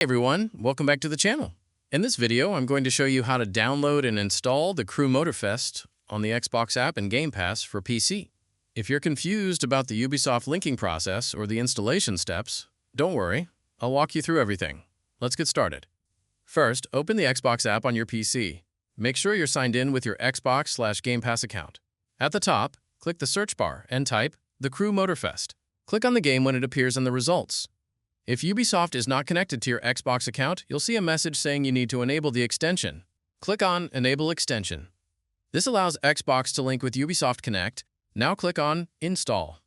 Hey everyone, welcome back to the channel. In this video, I'm going to show you how to download and install the Crew Motorfest on the Xbox app and Game Pass for PC. If you're confused about the Ubisoft linking process or the installation steps, don't worry, I'll walk you through everything. Let's get started. First, open the Xbox app on your PC. Make sure you're signed in with your Xbox/Game Pass account. At the top, click the search bar and type The Crew Motorfest. Click on the game when it appears in the results. If Ubisoft is not connected to your Xbox account, you'll see a message saying you need to enable the extension. Click on Enable Extension. This allows Xbox to link with Ubisoft Connect. Now click on Install.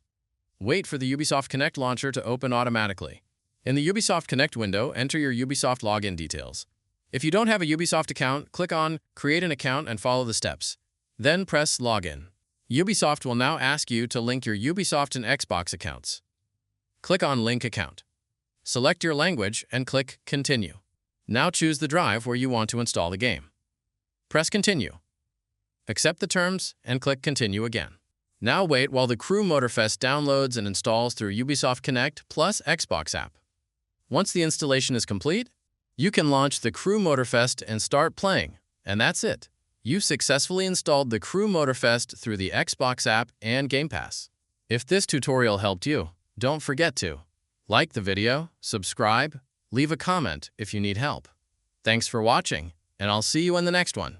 Wait for the Ubisoft Connect launcher to open automatically. In the Ubisoft Connect window, enter your Ubisoft login details. If you don't have a Ubisoft account, click on Create an account and follow the steps. Then press Login. Ubisoft will now ask you to link your Ubisoft and Xbox accounts. Click on Link Account. Select your language and click Continue. Now choose the drive where you want to install the game. Press Continue. Accept the terms and click Continue again. Now wait while the Crew Motorfest downloads and installs through Ubisoft Connect plus Xbox app. Once the installation is complete, you can launch the Crew Motorfest and start playing. And that's it. You've successfully installed the Crew Motorfest through the Xbox app and Game Pass. If this tutorial helped you, don't forget to like the video, subscribe, leave a comment if you need help. Thanks for watching, and I'll see you in the next one.